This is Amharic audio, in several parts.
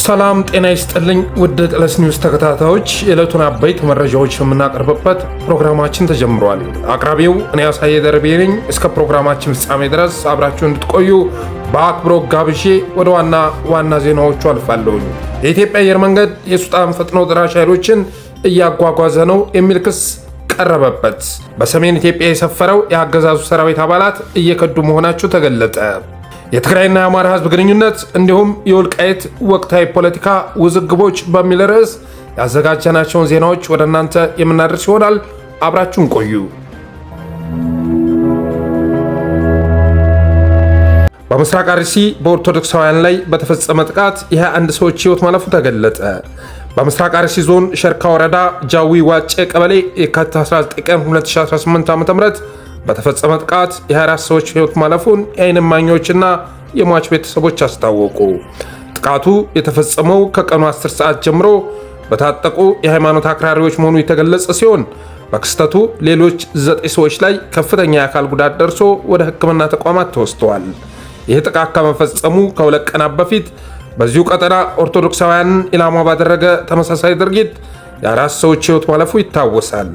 ሰላም ጤና ይስጥልኝ ውድ ጥለስ ኒውስ ተከታታዮች፣ የዕለቱን አበይት መረጃዎች የምናቀርብበት ፕሮግራማችን ተጀምሯል። አቅራቢው እኔ አሳየ ደርቤ ነኝ። እስከ ፕሮግራማችን ፍጻሜ ድረስ አብራችሁ እንድትቆዩ በአክብሮት ጋብዤ ወደ ዋና ዜናዎቹ አልፋለሁ። የኢትዮጵያ አየር መንገድ የሱዳን ፈጥኖ ደራሽ ኃይሎችን እያጓጓዘ ነው የሚል ክስ ቀረበበት። በሰሜን ኢትዮጵያ የሰፈረው የአገዛዙ ሰራዊት አባላት እየከዱ መሆናቸው ተገለጠ። የትግራይና የአማራ ህዝብ ግንኙነት እንዲሁም የወልቃይት ወቅታዊ ፖለቲካ ውዝግቦች በሚል ርዕስ ያዘጋጀናቸውን ዜናዎች ወደ እናንተ የምናደርስ ይሆናል። አብራችሁን ቆዩ። በምስራቅ አርሲ በኦርቶዶክሳውያን ላይ በተፈጸመ ጥቃት የ21 ሰዎች ህይወት ማለፉ ተገለጠ። በምስራቅ አርሲ ዞን ሸርካ ወረዳ ጃዊ ዋጬ ቀበሌ የካቲት 19 ቀን 2018 ዓ.ም በተፈጸመ ጥቃት የ24 ሰዎች ህይወት ማለፉን የዓይን እማኞችና የሟች ቤተሰቦች አስታወቁ። ጥቃቱ የተፈጸመው ከቀኑ 10 ሰዓት ጀምሮ በታጠቁ የሃይማኖት አክራሪዎች መሆኑ የተገለጸ ሲሆን በክስተቱ ሌሎች 9 ሰዎች ላይ ከፍተኛ የአካል ጉዳት ደርሶ ወደ ሕክምና ተቋማት ተወስደዋል። ይህ ጥቃት ከመፈጸሙ ከሁለት ቀናት በፊት በዚሁ ቀጠና ኦርቶዶክሳውያንን ኢላማ ባደረገ ተመሳሳይ ድርጊት የ4 ሰዎች ህይወት ማለፉ ይታወሳል።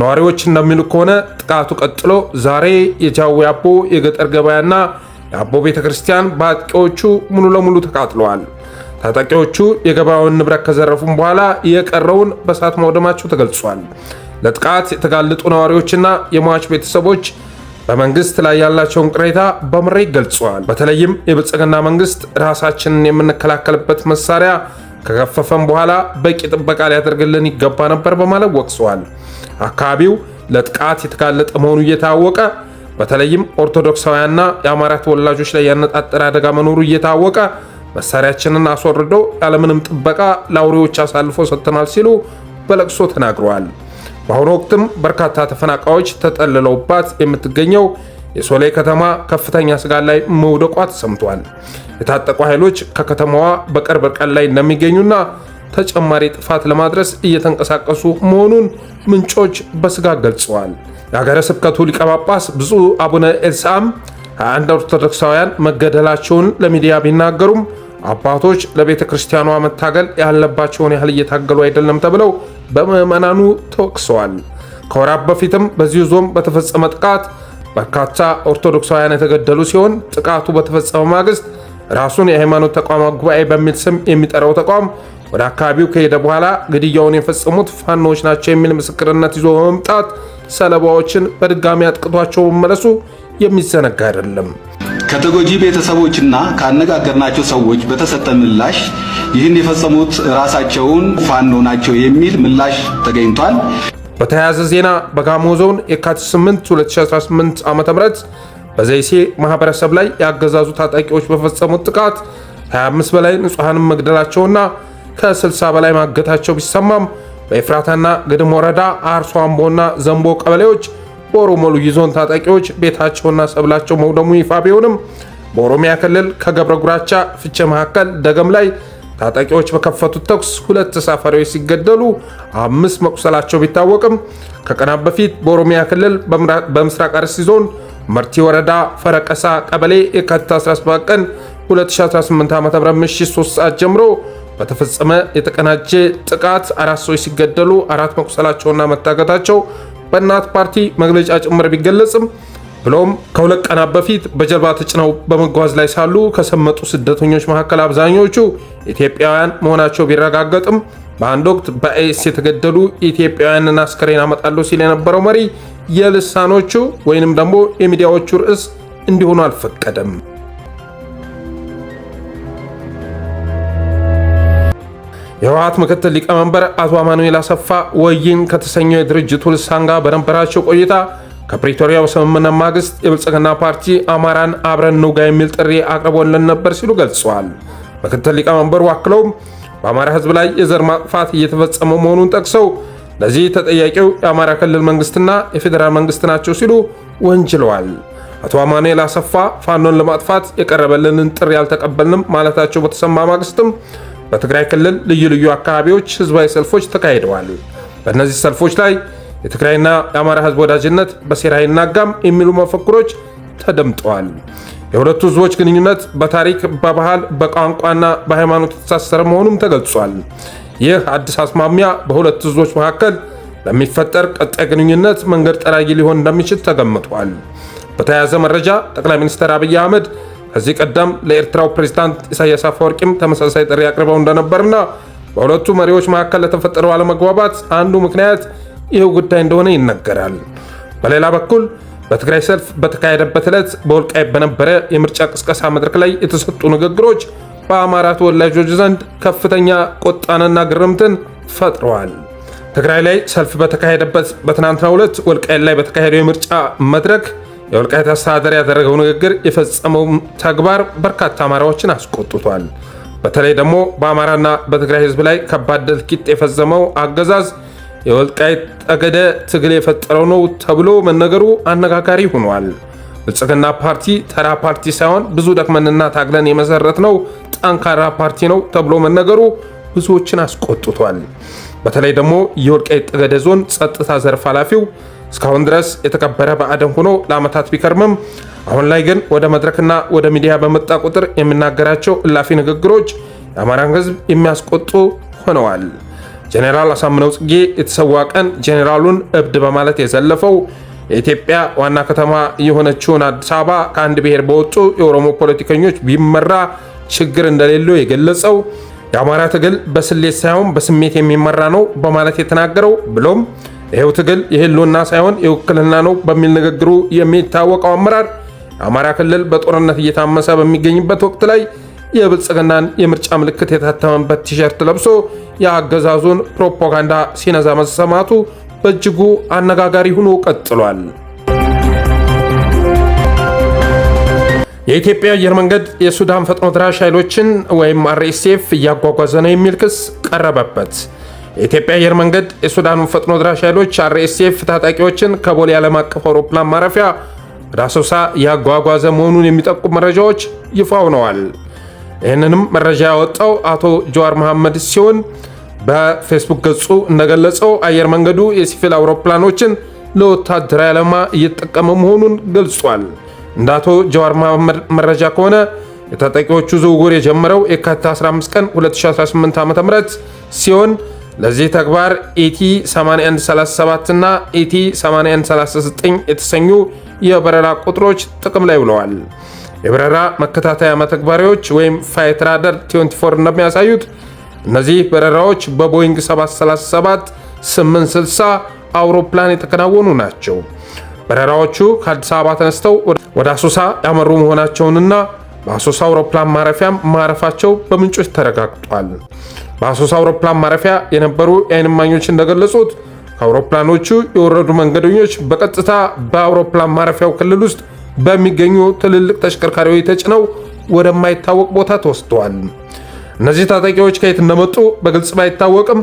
ነዋሪዎች እንደሚሉ ከሆነ ጥቃቱ ቀጥሎ ዛሬ የጃዊ አቦ የገጠር ገበያና የአቦ ቤተክርስቲያን በአጥቂዎቹ ሙሉ ለሙሉ ተቃጥለዋል። ታጣቂዎቹ የገበያውን ንብረት ከዘረፉም በኋላ የቀረውን በእሳት ማውደማቸው ተገልጿል። ለጥቃት የተጋለጡ ነዋሪዎችና የሟች ቤተሰቦች በመንግስት ላይ ያላቸውን ቅሬታ በምሬት ገልጸዋል። በተለይም የብልጽግና መንግስት ራሳችንን የምንከላከልበት መሳሪያ ከከፈፈን በኋላ በቂ ጥበቃ ሊያደርግልን ይገባ ነበር በማለት ወቅሰዋል። አካባቢው ለጥቃት የተጋለጠ መሆኑ እየታወቀ በተለይም ኦርቶዶክሳውያንና የአማራ ተወላጆች ላይ ያነጣጠረ አደጋ መኖሩ እየታወቀ መሳሪያችንን አስወርዶ ያለምንም ጥበቃ ለአውሬዎች አሳልፎ ሰጥተናል ሲሉ በለቅሶ ተናግረዋል። በአሁኑ ወቅትም በርካታ ተፈናቃዮች ተጠልለውባት የምትገኘው የሶሌ ከተማ ከፍተኛ ስጋት ላይ መውደቋ ተሰምቷል። የታጠቁ ኃይሎች ከከተማዋ በቅርብ ርቀት ላይ እንደሚገኙና ተጨማሪ ጥፋት ለማድረስ እየተንቀሳቀሱ መሆኑን ምንጮች በስጋት ገልጸዋል። የሀገረ ስብከቱ ሊቀ ጳጳስ ብፁዕ አቡነ ኤልሳዕም 21 ኦርቶዶክሳውያን መገደላቸውን ለሚዲያ ቢናገሩም አባቶች ለቤተ ክርስቲያኗ መታገል ያለባቸውን ያህል እየታገሉ አይደለም ተብለው በምዕመናኑ ተወቅሰዋል። ከወራት በፊትም በዚሁ ዞን በተፈጸመ ጥቃት በርካታ ኦርቶዶክሳውያን የተገደሉ ሲሆን ጥቃቱ በተፈጸመ ማግስት ራሱን የሃይማኖት ተቋማት ጉባኤ በሚል ስም የሚጠራው ተቋም ወደ አካባቢው ከሄደ በኋላ ግድያውን የፈጸሙት ፋኖዎች ናቸው የሚል ምስክርነት ይዞ በመምጣት ሰለባዎችን በድጋሚ አጥቅቷቸው መመለሱ የሚዘነጋ አይደለም። ከተጎጂ ቤተሰቦችና ካነጋገርናቸው ሰዎች በተሰጠ ምላሽ ይህን የፈጸሙት ራሳቸውን ፋኖ ናቸው የሚል ምላሽ ተገኝቷል። በተያያዘ ዜና በጋሞ ዞን የካቲት 8 2018 ዓ.ም በዘይሴ ማህበረሰብ ላይ ያገዛዙ ታጣቂዎች በፈጸሙት ጥቃት 25 በላይ ንጹሃንን መግደላቸውና ከ60 በላይ ማገታቸው ቢሰማም በኤፍራታና ግድም ወረዳ አርሶ አምቦና ዘንቦ ቀበሌዎች በኦሮሞ ልዩ ዞን ታጣቂዎች ቤታቸውና ሰብላቸው መውደሙ ይፋ ቢሆንም በኦሮሚያ ክልል ከገብረ ጉራቻ ፍቼ መካከል ደገም ላይ ታጣቂዎች በከፈቱት ተኩስ 2 ተሳፋሪዎች ሲገደሉ 5 መቁሰላቸው ቢታወቅም ከቀናት በፊት በኦሮሚያ ክልል በምስራቅ አርሲ ዞን መርቲ ወረዳ ፈረቀሳ ቀበሌ የካቲት 17 ቀን 2018 ዓ.ም ምሽት 3 ሰዓት ጀምሮ በተፈጸመ የተቀናጀ ጥቃት 4 ሰዎች ሲገደሉ 4 መቁሰላቸውና መታገታቸው በእናት ፓርቲ መግለጫ ጭምር ቢገለጽም ብሎም ከሁለት ቀናት በፊት በጀልባ ተጭነው በመጓዝ ላይ ሳሉ ከሰመጡ ስደተኞች መካከል አብዛኞቹ ኢትዮጵያውያን መሆናቸው ቢረጋገጥም በአንድ ወቅት በኤስ የተገደሉ ኢትዮጵያውያንን አስከሬን አመጣለሁ ሲል የነበረው መሪ የልሳኖቹ ወይንም ደግሞ የሚዲያዎቹ ርዕስ እንዲሆኑ አልፈቀደም። የህወሓት ምክትል ሊቀመንበር አቶ አማኑኤል አሰፋ ወይን ከተሰኘው የድርጅቱ ልሳን ጋር በነበራቸው ቆይታ ከፕሪቶሪያው ስምምነት ማግስት የብልጽግና ፓርቲ አማራን አብረን እንውጋ የሚል ጥሪ አቅርቦልን ነበር ሲሉ ገልጸዋል። ምክትል ሊቀመንበሩ አክለውም በአማራ ህዝብ ላይ የዘር ማጥፋት እየተፈጸመ መሆኑን ጠቅሰው ለዚህ ተጠያቂው የአማራ ክልል መንግስትና የፌዴራል መንግስት ናቸው ሲሉ ወንጅለዋል። አቶ አማኑኤል አሰፋ ፋኖን ለማጥፋት የቀረበልንን ጥሪ አልተቀበልንም ማለታቸው በተሰማ ማግስትም በትግራይ ክልል ልዩ ልዩ አካባቢዎች ህዝባዊ ሰልፎች ተካሂደዋል። በእነዚህ ሰልፎች ላይ የትግራይና የአማራ ህዝብ ወዳጅነት በሴራ ይናጋም የሚሉ መፈክሮች ተደምጠዋል። የሁለቱ ህዝቦች ግንኙነት በታሪክ፣ በባህል፣ በቋንቋና በሃይማኖት የተሳሰረ መሆኑም ተገልጿል። ይህ አዲስ አስማሚያ በሁለቱ ህዝቦች መካከል ለሚፈጠር ቀጣይ ግንኙነት መንገድ ጠራጊ ሊሆን እንደሚችል ተገምቷል። በተያያዘ መረጃ ጠቅላይ ሚኒስትር አብይ አህመድ ከዚህ ቀደም ለኤርትራው ፕሬዝዳንት ኢሳያስ አፈወርቂም ተመሳሳይ ጥሪ አቅርበው እንደነበርና በሁለቱ መሪዎች መካከል ለተፈጠረው አለመግባባት አንዱ ምክንያት ይህ ጉዳይ እንደሆነ ይነገራል። በሌላ በኩል በትግራይ ሰልፍ በተካሄደበት ዕለት በወልቃይት በነበረ የምርጫ ቅስቀሳ መድረክ ላይ የተሰጡ ንግግሮች በአማራ ተወላጆች ዘንድ ከፍተኛ ቁጣንና ግርምትን ፈጥረዋል። ትግራይ ላይ ሰልፍ በተካሄደበት በትናንትናው ዕለት ወልቃይት ላይ በተካሄደው የምርጫ መድረክ የወልቃይት አስተዳደር ያደረገው ንግግር የፈጸመው ተግባር በርካታ አማራዎችን አስቆጥቷል። በተለይ ደግሞ በአማራና በትግራይ ህዝብ ላይ ከባድ እልቂት የፈጸመው አገዛዝ የወልቃይት ጠገደ ትግል የፈጠረው ነው ተብሎ መነገሩ አነጋጋሪ ሆኗል። ብልጽግና ፓርቲ ተራ ፓርቲ ሳይሆን ብዙ ደክመንና ታግለን የመሰረት ነው ጠንካራ ፓርቲ ነው ተብሎ መነገሩ ብዙዎችን አስቆጥቷል። በተለይ ደግሞ የወልቃይት ጠገደ ዞን ጸጥታ ዘርፍ ኃላፊው እስካሁን ድረስ የተከበረ ብአዴን ሆኖ ለዓመታት ቢከርምም አሁን ላይ ግን ወደ መድረክና ወደ ሚዲያ በመጣ ቁጥር የሚናገራቸው እላፊ ንግግሮች የአማራን ህዝብ የሚያስቆጡ ሆነዋል። ጄኔራል አሳምነው ጽጌ የተሰዋ ቀን ጄኔራሉን እብድ በማለት የዘለፈው የኢትዮጵያ ዋና ከተማ የሆነችውን አዲስ አበባ ከአንድ ብሔር በወጡ የኦሮሞ ፖለቲከኞች ቢመራ ችግር እንደሌለው የገለጸው የአማራ ትግል በስሌት ሳይሆን በስሜት የሚመራ ነው በማለት የተናገረው ብሎም ይሄው ትግል የህልውና ሳይሆን የውክልና ነው በሚል ንግግሩ የሚታወቀው አመራር የአማራ ክልል በጦርነት እየታመሰ በሚገኝበት ወቅት ላይ የብልጽግናን የምርጫ ምልክት የታተመበት ቲሸርት ለብሶ የአገዛዙን ፕሮፓጋንዳ ሲነዛ መሰማቱ በእጅጉ አነጋጋሪ ሆኖ ቀጥሏል። የኢትዮጵያ አየር መንገድ የሱዳን ፈጥኖ ደራሽ ኃይሎችን ወይም RSF እያጓጓዘ ነው የሚል ክስ ቀረበበት። የኢትዮጵያ አየር መንገድ የሱዳን ፈጥኖ ደራሽ ኃይሎች RSF ታጣቂዎችን ከቦሌ ዓለም አቀፍ አውሮፕላን ማረፊያ ወደ አሶሳ እያጓጓዘ መሆኑን የሚጠቁም መረጃዎች ይፋ ሆነዋል። ይህንንም መረጃ ያወጣው አቶ ጀዋር መሐመድ ሲሆን በፌስቡክ ገጹ እንደገለጸው አየር መንገዱ የሲቪል አውሮፕላኖችን ለወታደራዊ ዓላማ እየተጠቀመ መሆኑን ገልጿል። እንደ አቶ ጀዋር መሐመድ መረጃ ከሆነ የታጣቂዎቹ ዝውውር የጀመረው የካቲት 15 ቀን 2018 ዓ.ም ሲሆን ለዚህ ተግባር ኢቲ 8137 እና ኢቲ 8139 የተሰኙ የበረራ ቁጥሮች ጥቅም ላይ ውለዋል። የበረራ መከታተያ መተግበሪያዎች ወይም ፍላይት ራዳር 24 እንደሚያሳዩት እነዚህ በረራዎች በቦይንግ 737-860 አውሮፕላን የተከናወኑ ናቸው። በረራዎቹ ከአዲስ አበባ ተነስተው ወደ አሶሳ ያመሩ መሆናቸውንና በአሶሳ አውሮፕላን ማረፊያም ማረፋቸው በምንጮች ተረጋግጧል። በአሶሳ አውሮፕላን ማረፊያ የነበሩ የዓይን እማኞች እንደገለጹት ከአውሮፕላኖቹ የወረዱ መንገደኞች በቀጥታ በአውሮፕላን ማረፊያው ክልል ውስጥ በሚገኙ ትልልቅ ተሽከርካሪዎች ተጭነው ወደማይታወቅ ቦታ ተወስደዋል። እነዚህ ታጣቂዎች ከየት እንደመጡ በግልጽ ባይታወቅም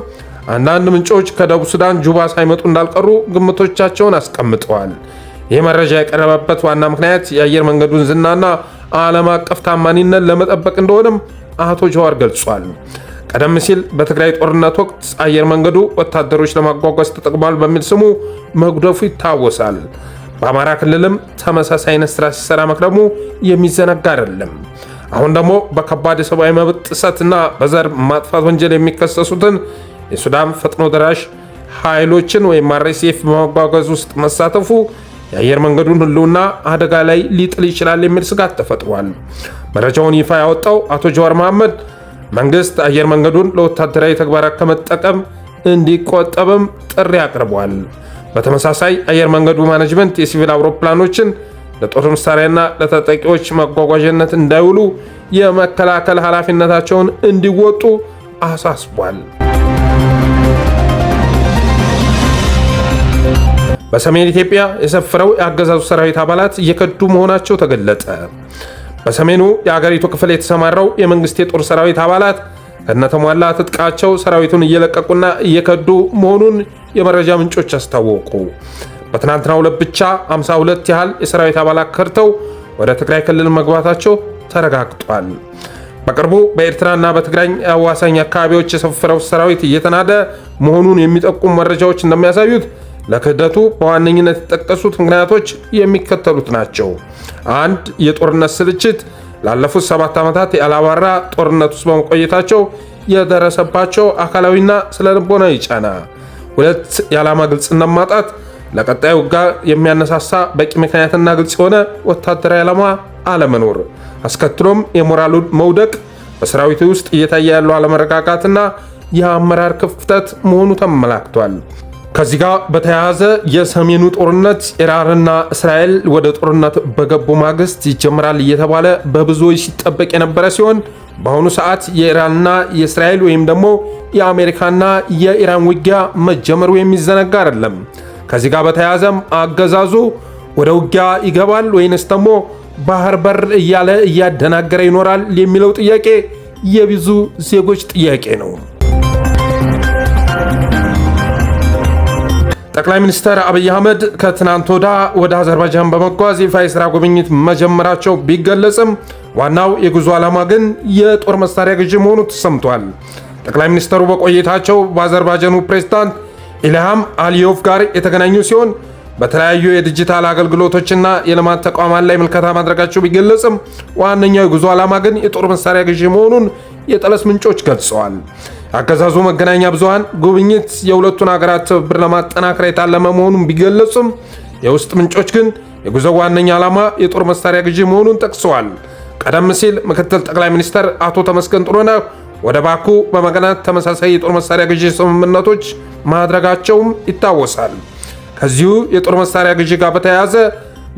አንዳንድ ምንጮች ከደቡብ ሱዳን ጁባ ሳይመጡ እንዳልቀሩ ግምቶቻቸውን አስቀምጠዋል። ይህ መረጃ የቀረበበት ዋና ምክንያት የአየር መንገዱን ዝናና ዓለም አቀፍ ታማኒነት ለመጠበቅ እንደሆነም አቶ ጀዋር ገልጿል። ቀደም ሲል በትግራይ ጦርነት ወቅት አየር መንገዱ ወታደሮች ለማጓጓዝ ተጠቅሟል በሚል ስሙ መጉደፉ ይታወሳል። በአማራ ክልልም ተመሳሳይ አይነት ስራ ሲሰራ መክረሙ የሚዘነጋ አይደለም። አሁን ደግሞ በከባድ የሰብአዊ መብት ጥሰትና በዘር ማጥፋት ወንጀል የሚከሰሱትን የሱዳን ፈጥኖ ደራሽ ኃይሎችን ወይም RSF በማጓጓዝ ውስጥ መሳተፉ የአየር መንገዱን ህልውና አደጋ ላይ ሊጥል ይችላል የሚል ስጋት ተፈጥሯል። መረጃውን ይፋ ያወጣው አቶ ጀዋር መሐመድ መንግስት አየር መንገዱን ለወታደራዊ ተግባራት ከመጠቀም እንዲቆጠብም ጥሪ አቅርቧል። በተመሳሳይ አየር መንገዱ ማኔጅመንት የሲቪል አውሮፕላኖችን ለጦር መሳሪያና ለታጣቂዎች ማጓጓዣነት እንዳይውሉ የመከላከል ኃላፊነታቸውን እንዲወጡ አሳስቧል። በሰሜን ኢትዮጵያ የሰፈረው የአገዛዙ ሰራዊት አባላት እየከዱ መሆናቸው ተገለጸ። በሰሜኑ የአገሪቱ ክፍል የተሰማራው የመንግስት የጦር ሰራዊት አባላት ከነተሟላ ትጥቃቸው ሰራዊቱን እየለቀቁና እየከዱ መሆኑን የመረጃ ምንጮች አስታወቁ። በትናንትናው ዕለት ብቻ 52 ያህል የሰራዊት አባላት ከድተው ወደ ትግራይ ክልል መግባታቸው ተረጋግጧል። በቅርቡ በኤርትራና በትግራይ አዋሳኝ አካባቢዎች የሰፈረው ሰራዊት እየተናደ መሆኑን የሚጠቁሙ መረጃዎች እንደሚያሳዩት ለክህደቱ በዋነኝነት የተጠቀሱት ምክንያቶች የሚከተሉት ናቸው። 1. የጦርነት ስልችት፣ ላለፉት 7 ዓመታት ያላባራ ጦርነት ውስጥ በመቆየታቸው የደረሰባቸው አካላዊና ስነልቦናዊ ጫና። 2. የዓላማ ግልጽነት ማጣት፣ ለቀጣዩ ውጊያ የሚያነሳሳ በቂ ምክንያትና ግልጽ የሆነ ወታደራዊ ዓላማ አለመኖር፣ አስከትሎም የሞራል መውደቅ፣ በሰራዊቱ ውስጥ እየታየ ያለው አለመረጋጋትና የአመራር ክፍተት መሆኑ ተመላክቷል። ከዚህ ጋር በተያያዘ የሰሜኑ ጦርነት ኢራንና እስራኤል ወደ ጦርነት በገቡ ማግስት ይጀምራል እየተባለ በብዙዎች ሲጠበቅ የነበረ ሲሆን በአሁኑ ሰዓት የኢራንና የእስራኤል ወይም ደግሞ የአሜሪካና የኢራን ውጊያ መጀመሩ የሚዘነጋ አይደለም። ከዚህ ጋር በተያያዘም አገዛዙ ወደ ውጊያ ይገባል ወይንስ ደግሞ ባህር በር እያለ እያደናገረ ይኖራል የሚለው ጥያቄ የብዙ ዜጎች ጥያቄ ነው። ጠቅላይ ሚኒስትር አብይ አህመድ ከትናንት ወደ አዘርባይጃን በመጓዝ ይፋ የሥራ ጉብኝት መጀመራቸው ቢገለጽም ዋናው የጉዞ ዓላማ ግን የጦር መሳሪያ ግዢ መሆኑ ተሰምቷል። ጠቅላይ ሚኒስትሩ በቆይታቸው በአዘርባይጃኑ ፕሬዝዳንት ኢልሃም አሊዮቭ ጋር የተገናኙ ሲሆን በተለያዩ የዲጂታል አገልግሎቶችና የልማት ተቋማት ላይ ምልከታ ማድረጋቸው ቢገለጽም ዋነኛው የጉዞ ዓላማ ግን የጦር መሳሪያ ግዢ መሆኑን የጠለስ ምንጮች ገልጸዋል። አገዛዙ መገናኛ ብዙሃን ጉብኝት የሁለቱን ሀገራት ትብብር ለማጠናከር የታለመ መሆኑን ቢገለጹም የውስጥ ምንጮች ግን የጉዞው ዋነኛ ዓላማ የጦር መሳሪያ ግዢ መሆኑን ጠቅሰዋል። ቀደም ሲል ምክትል ጠቅላይ ሚኒስትር አቶ ተመስገን ጥሩነህ ወደ ባኩ በመገናኘት ተመሳሳይ የጦር መሳሪያ ግዢ ስምምነቶች ማድረጋቸውም ይታወሳል። ከዚሁ የጦር መሳሪያ ግዢ ጋር በተያያዘ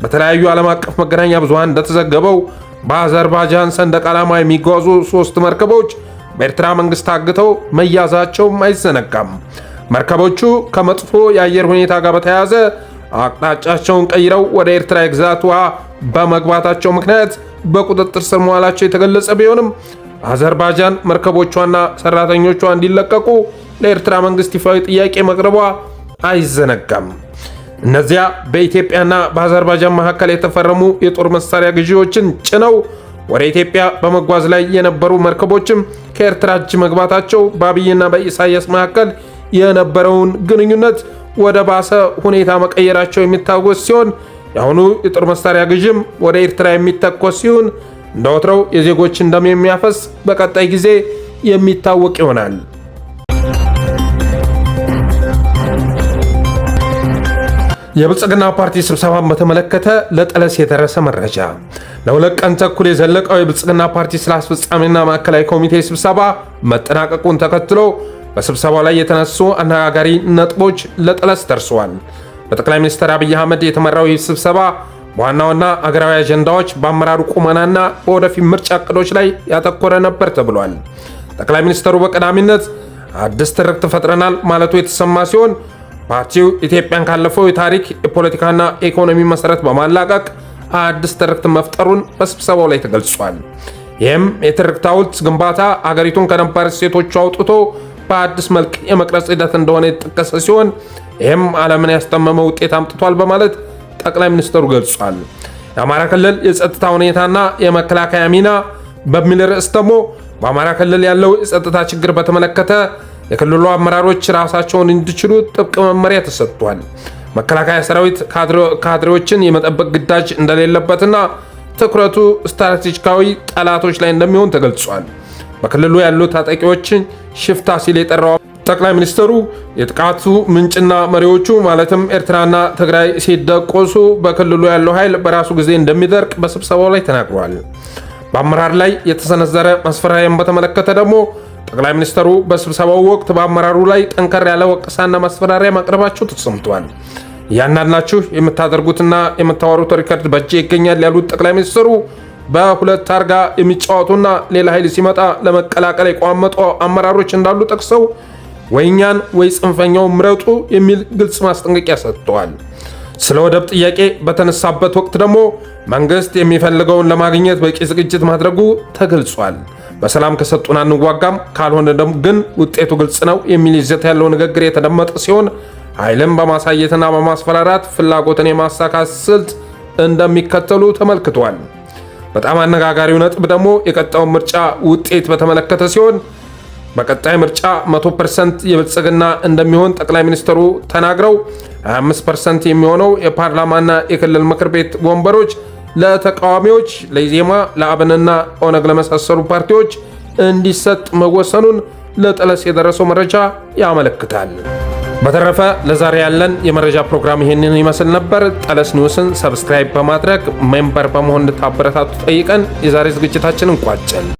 በተለያዩ ዓለም አቀፍ መገናኛ ብዙሃን እንደተዘገበው በአዘርባይጃን ሰንደቅ ዓላማ የሚጓዙ 3 መርከቦች በኤርትራ መንግስት ታግተው መያዛቸውም አይዘነጋም። መርከቦቹ ከመጥፎ የአየር ሁኔታ ጋር በተያያዘ አቅጣጫቸውን ቀይረው ወደ ኤርትራ የግዛት ውሃ በመግባታቸው ምክንያት በቁጥጥር ስር መዋላቸው የተገለጸ ቢሆንም አዘርባይጃን መርከቦቿና ሰራተኞቿ እንዲለቀቁ ለኤርትራ መንግስት ይፋዊ ጥያቄ መቅረቧ አይዘነጋም። እነዚያ በኢትዮጵያና በአዘርባይጃን መካከል የተፈረሙ የጦር መሳሪያ ግዢዎችን ጭነው ወደ ኢትዮጵያ በመጓዝ ላይ የነበሩ መርከቦችም ከኤርትራ እጅ መግባታቸው በአብይና በኢሳያስ መካከል የነበረውን ግንኙነት ወደ ባሰ ሁኔታ መቀየራቸው የሚታወስ ሲሆን የአሁኑ የጦር መሳሪያ ግዥም ወደ ኤርትራ የሚተኮስ ሲሆን እንደ ወትሮው የዜጎችን ደም የሚያፈስ በቀጣይ ጊዜ የሚታወቅ ይሆናል። የብልጽግና ፓርቲ ስብሰባን በተመለከተ ለጠለስ የደረሰ መረጃ። ለ2 ቀን ተኩል የዘለቀው የብልጽግና ፓርቲ ስራ አስፈጻሚና ማዕከላዊ ኮሚቴ ስብሰባ መጠናቀቁን ተከትሎ በስብሰባው ላይ የተነሱ አነጋጋሪ ነጥቦች ለጠለስ ደርሰዋል። በጠቅላይ ሚኒስትር አብይ አህመድ የተመራው ይህ ስብሰባ በዋና ዋና አገራዊ አጀንዳዎች፣ በአመራሩ ቁመናና በወደፊት ምርጫ ዕቅዶች ላይ ያተኮረ ነበር ተብሏል። ጠቅላይ ሚኒስትሩ በቀዳሚነት አዲስ ትርክት ፈጥረናል ማለቱ የተሰማ ሲሆን ፓርቲው ኢትዮጵያን ካለፈው የታሪክ የፖለቲካና ኢኮኖሚ መሰረት በማላቀቅ አዲስ ትርክት መፍጠሩን በስብሰባው ላይ ተገልጿል። ይህም የትርክት ሐውልት ግንባታ አገሪቱን ከነባር እሴቶቹ አውጥቶ በአዲስ መልክ የመቅረጽ ሂደት እንደሆነ የተጠቀሰ ሲሆን ይህም ዓለምን ያስደመመ ውጤት አምጥቷል በማለት ጠቅላይ ሚኒስትሩ ገልጿል። የአማራ ክልል የጸጥታ ሁኔታና የመከላከያ ሚና በሚል ርዕስ ደግሞ በአማራ ክልል ያለው የጸጥታ ችግር በተመለከተ የክልሉ አመራሮች ራሳቸውን እንዲችሉ ጥብቅ መመሪያ ተሰጥቷል። መከላከያ ሰራዊት ካድሬዎችን የመጠበቅ ግዳጅ እንደሌለበትና ትኩረቱ ስትራቴጂካዊ ጠላቶች ላይ እንደሚሆን ተገልጿል። በክልሉ ያሉ ታጣቂዎችን ሽፍታ ሲል የጠራው ጠቅላይ ሚኒስትሩ የጥቃቱ ምንጭና መሪዎቹ ማለትም ኤርትራና ትግራይ ሲደቆሱ በክልሉ ያለው ኃይል በራሱ ጊዜ እንደሚደርቅ በስብሰባው ላይ ተናግሯል። በአመራር ላይ የተሰነዘረ ማስፈራሪያን በተመለከተ ደግሞ ጠቅላይ ሚኒስትሩ በስብሰባው ወቅት በአመራሩ ላይ ጠንከር ያለ ወቀሳና ማስፈራሪያ ማቅረባቸው ተሰምቷል። እያንዳንዳችሁ የምታደርጉትና የምታወሩት ሪከርድ በእጄ ይገኛል ያሉት ጠቅላይ ሚኒስትሩ በሁለት ታርጋ የሚጫወቱና ሌላ ኃይል ሲመጣ ለመቀላቀል የቋመጡ አመራሮች እንዳሉ ጠቅሰው ወይኛን ወይ ጽንፈኛው ምረጡ የሚል ግልጽ ማስጠንቀቂያ ሰጥተዋል። ስለ ወደብ ጥያቄ በተነሳበት ወቅት ደግሞ መንግስት የሚፈልገውን ለማግኘት በቂ ዝግጅት ማድረጉ ተገልጿል። በሰላም ከሰጡን አንዋጋም፣ ካልሆነ ደግሞ ግን ውጤቱ ግልጽ ነው የሚል ይዘት ያለው ንግግር የተደመጠ ሲሆን ኃይልን በማሳየትና በማስፈራራት ፍላጎትን የማሳካት ስልት እንደሚከተሉ ተመልክቷል። በጣም አነጋጋሪው ነጥብ ደግሞ የቀጣዩን ምርጫ ውጤት በተመለከተ ሲሆን በቀጣይ ምርጫ 100% የብልጽግና እንደሚሆን ጠቅላይ ሚኒስትሩ ተናግረው 25% የሚሆነው የፓርላማና የክልል ምክር ቤት ወንበሮች ለተቃዋሚዎች ለኢዜማ፣ ለአብንና ኦነግ ለመሳሰሉ ፓርቲዎች እንዲሰጥ መወሰኑን ለጠለስ የደረሰው መረጃ ያመለክታል። በተረፈ ለዛሬ ያለን የመረጃ ፕሮግራም ይህንን ይመስል ነበር። ጠለስ ኒውስን ሰብስክራይብ በማድረግ ሜምበር በመሆን እንድታበረታቱ ጠይቀን የዛሬ ዝግጅታችንን ቋጨን።